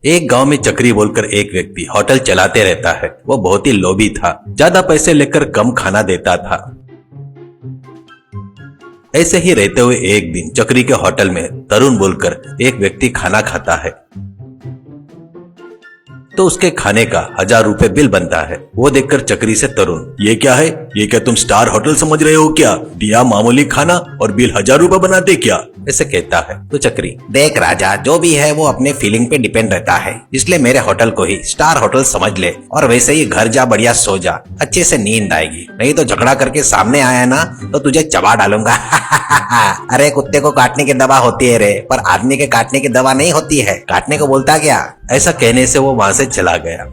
एक गांव में चक्री बोलकर एक व्यक्ति होटल चलाते रहता है। वो बहुत ही लोभी था, ज्यादा पैसे लेकर कम खाना देता था। ऐसे ही रहते हुए एक दिन चक्री के होटल में तरुण बोलकर एक व्यक्ति खाना खाता है। तो उसके खाने का 1000 रुपए बिल बनता है। वो देखकर चक्री से तरुण, ये क्या है? ये क्या तुम स्टार होटल समझ रहे हो क्या? दिया मामूली खाना और बिल 1000 रुपए बनाते क्या? ऐसे कहता है। तो चक्री, देख राजा, जो भी है वो अपने फीलिंग पे डिपेंड रहता है, इसलिए मेरे होटल को ही स्टार होटल समझ ले और वैसे ही घर जा, बढ़िया सो जा, अच्छे से नींद आएगी। नहीं तो झगड़ा करके सामने आया ना तो तुझे चबा डालूंगा। अरे कुत्ते को काटने की दवा होती है रे, पर आदमी के काटने की दवा नहीं होती है। काटने को बोलता क्या? ऐसा कहने से वो वहां से चला गया।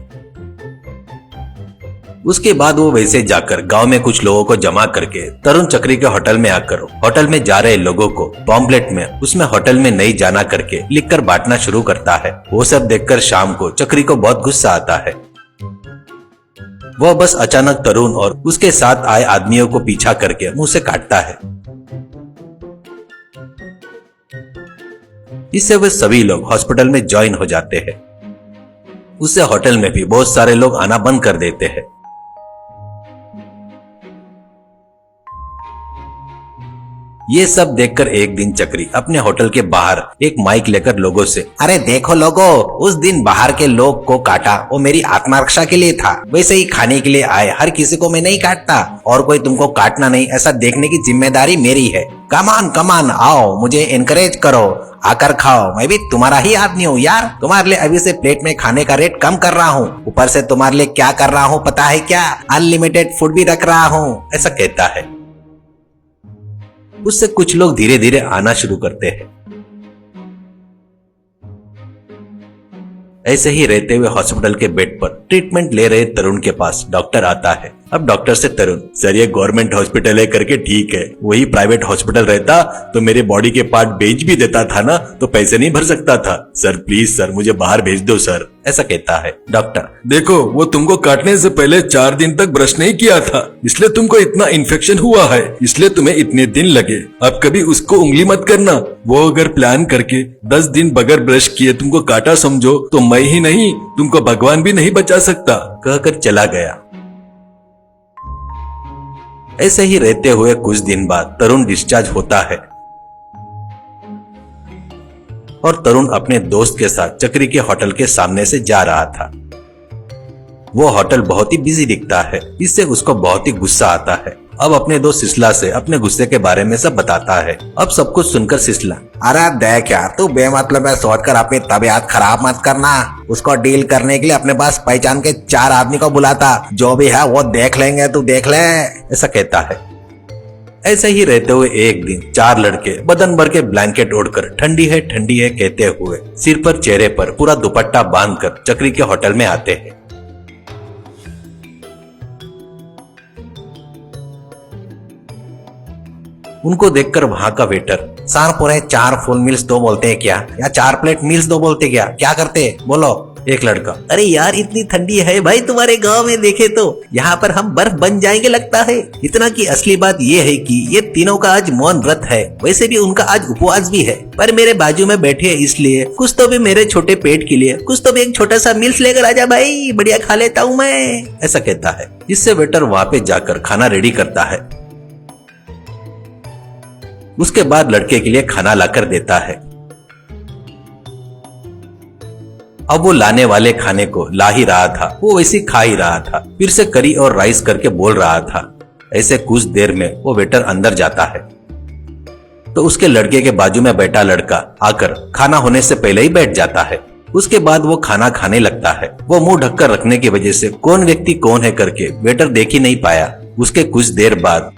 उसके बाद वो वैसे जाकर गांव में कुछ लोगों को जमा करके तरुण चक्री के होटल में आकर होटल में जा रहे लोगों को पॉम्पलेट में उसमें होटल में नहीं जाना करके लिखकर बांटना शुरू करता है। वो सब देखकर शाम को चक्री को बहुत गुस्सा आता है। वो बस अचानक तरुण और उसके साथ आए आदमियों को पीछा करके मुंह से काटता है। इससे वे सभी लोग हॉस्पिटल में ज्वाइन हो जाते हैं। उससे होटल में भी बहुत सारे लोग आना बंद कर देते हैं। ये सब देखकर एक दिन चक्री अपने होटल के बाहर एक माइक लेकर लोगों से, अरे देखो लोगों, उस दिन बाहर के लोग को काटा वो मेरी आत्मरक्षा के लिए था, वैसे ही खाने के लिए आए हर किसी को मैं नहीं काटता और कोई तुमको काटना नहीं ऐसा देखने की जिम्मेदारी मेरी है। कमान आओ, मुझे एनकरेज करो, आकर खाओ, मैं भी तुम्हारा ही आदमी हूँ यार। तुम्हारे लिए अभी से प्लेट में खाने का रेट कम कर रहा हूँ, ऊपर से तुम्हारे लिए क्या कर रहा हूँ पता है क्या? अनलिमिटेड फूड भी रख रहा हूँ। ऐसा कहता है। उससे कुछ लोग धीरे धीरे आना शुरू करते हैं। ऐसे ही रहते हुए हॉस्पिटल के बेड पर ट्रीटमेंट ले रहे तरुण के पास डॉक्टर आता है। अब डॉक्टर से तरुण, सर ये गवर्नमेंट हॉस्पिटल है करके ठीक है, वही प्राइवेट हॉस्पिटल रहता तो मेरे बॉडी के पार्ट बेच भी देता था ना, तो पैसे नहीं भर सकता था। सर प्लीज सर, मुझे बाहर भेज दो सर। ऐसा कहता है। डॉक्टर, देखो वो तुमको काटने से पहले 4 दिन तक ब्रश नहीं किया था, इसलिए तुमको इतना इन्फेक्शन हुआ है, इसलिए तुम्हें इतने दिन लगे। अब कभी उसको उंगली मत करना। वो अगर प्लान करके 10 दिन बगैर ब्रश किए तुमको काटा समझो तो मैं ही नहीं, तुमको भगवान भी नहीं बचा सकता, कहकर चला गया। ऐसे ही रहते हुए कुछ दिन बाद तरुण डिस्चार्ज होता है और तरुण अपने दोस्त के साथ चक्री के होटल के सामने से जा रहा था। वो होटल बहुत ही बिजी दिखता है, इससे उसको बहुत ही गुस्सा आता है। अब अपने दोस्त सिसला से अपने गुस्से के बारे में सब बताता है। अब सब कुछ सुनकर सिसला, अरे देख यार, तू बेमतलब सोचकर अपनी तबीयत खराब मत करना। उसको डील करने के लिए अपने पास पहचान के 4 आदमी को बुलाता, जो भी है वो देख लेंगे, तू देख ले। ऐसा कहता है। ऐसे ही रहते हुए एक दिन 4 लड़के बदन भर के ब्लैंकेट ओढ़कर ठंडी है कहते हुए सिर पर चेहरे पर पूरा दुपट्टा बांधकर चक्री के होटल में आते हैं। उनको देखकर वहां का वेटर, सर पूरे 4 फुल मील्स 2 बोलते हैं क्या, या 4 प्लेट मील्स 2 बोलते क्या करते बोलो? एक लड़का, अरे यार इतनी ठंडी है भाई तुम्हारे गांव में, देखे तो यहाँ पर हम बर्फ बन जाएंगे लगता है। इतना की असली बात ये है कि ये तीनों का आज मौन व्रत है, वैसे भी उनका आज उपवास भी है, पर मेरे बाजू में बैठे इसलिए कुछ तो भी मेरे छोटे पेट के लिए कुछ तो भी एक छोटा सा मील्स लेकर आजा भाई, बढ़िया खा लेता हूँ मैं। ऐसा कहता है। इससे वेटर वहाँ पे जाकर खाना रेडी करता है। उसके बाद लड़के के लिए खाना लाकर देता है। अब वो लाने वाले खाने को ला ही रहा था, वो वैसे खा ही रहा था, फिर से करी और राइस करके बोल रहा था। ऐसे कुछ देर में वो वेटर अंदर जाता है तो उसके लड़के के बाजू में बैठा लड़का आकर खाना होने से पहले ही बैठ जाता है। उसके बाद वो खाना खाने लगता है। वो मुंह ढककर रखने की वजह से कौन व्यक्ति कौन है करके वेटर देख ही नहीं पाया। उसके कुछ देर बाद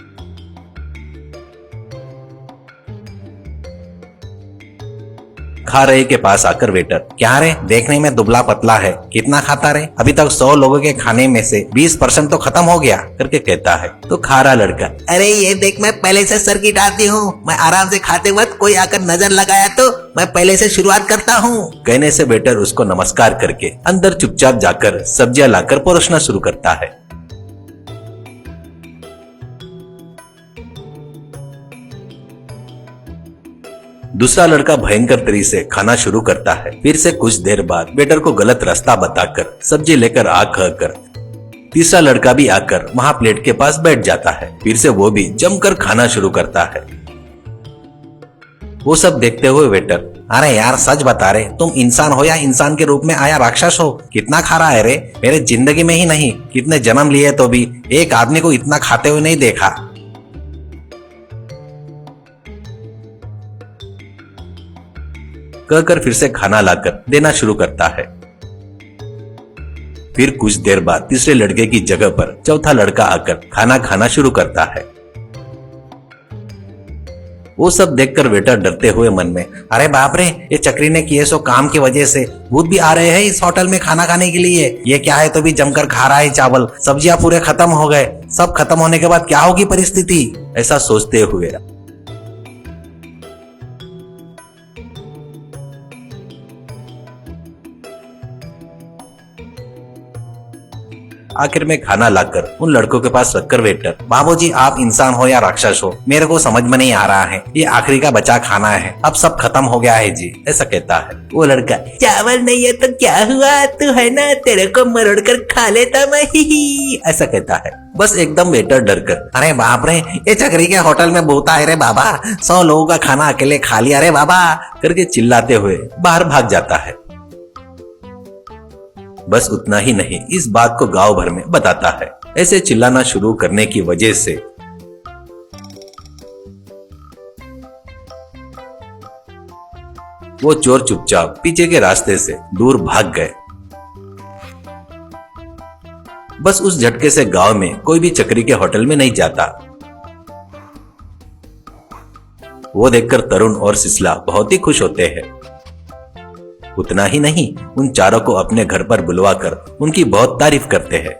खा रहे के पास आकर वेटर, क्या रे देखने में दुबला पतला है, कितना खाता रे? अभी तक 100 लोगों के खाने में से 20% तो खत्म हो गया, करके कहता है। तो खा रहा लड़का, अरे ये देख मैं पहले से सर्किट आती हूँ, मैं आराम से खाते वक्त कोई आकर नजर लगाया तो मैं पहले से शुरुआत करता हूँ। कहने से वेटर उसको नमस्कार करके अंदर चुपचाप जाकर सब्जियां लाकर परोसना शुरू करता है। दूसरा लड़का भयंकर तरीके से खाना शुरू करता है। फिर से कुछ देर बाद वेटर को गलत रास्ता बताकर सब्जी लेकर आ कहकर तीसरा लड़का भी आकर वहां प्लेट के पास बैठ जाता है। फिर से वो भी जमकर खाना शुरू करता है। वो सब देखते हुए वेटर, अरे यार सच बता रहे, तुम इंसान हो या इंसान के रूप में आया राक्षस हो? कितना खा रहा है रे? मेरे जिंदगी में ही नहीं, कितने जन्म लिए तो भी एक आदमी को इतना खाते हुए नहीं देखा। कहकर फिर से खाना लाकर देना शुरू करता है। फिर कुछ देर बाद तीसरे लड़के की जगह पर चौथा लड़का आकर खाना खाना शुरू करता है। वो सब देखकर वेटर डरते हुए मन में, अरे बाप रे, ये चक्री ने किए सो काम की वजह से भूत भी आ रहे हैं इस होटल में खाना खाने के लिए। ये क्या है, तो भी जमकर खा रहा है चावल, सब्जियां पूरे खत्म हो गए। सब खत्म होने के बाद क्या होगी परिस्थिति? ऐसा सोचते हुए आखिर में खाना लाकर उन लड़कों के पास रखकर वेटर, बाबूजी आप इंसान हो या राक्षस हो, मेरे को समझ में नहीं आ रहा है, ये आखिरी का बचा खाना है, अब सब खत्म हो गया है जी, ऐसा कहता है। वो लड़का, चावल नहीं है तो क्या हुआ, तू है ना, तेरे को मरोड़ कर खा लेता मैं, ऐसा कहता है। बस एकदम वेटर डर कर, अरे बाप रे, ये चक्री के होटल में भूत आए रे बाबा, 100 लोगों का खाना अकेले खा लिया रे बाबा, करके चिल्लाते हुए बाहर भाग जाता है। बस उतना ही नहीं, इस बात को गांव भर में बताता है। ऐसे चिल्लाना शुरू करने की वजह से वो चोर चुपचाप पीछे के रास्ते से दूर भाग गए। बस उस झटके से गांव में कोई भी चक्री के होटल में नहीं जाता। वो देखकर तरुण और सिसला बहुत ही खुश होते हैं। उतना ही नहीं, उन चारों को अपने घर पर बुलवाकर उनकी बहुत तारीफ करते हैं।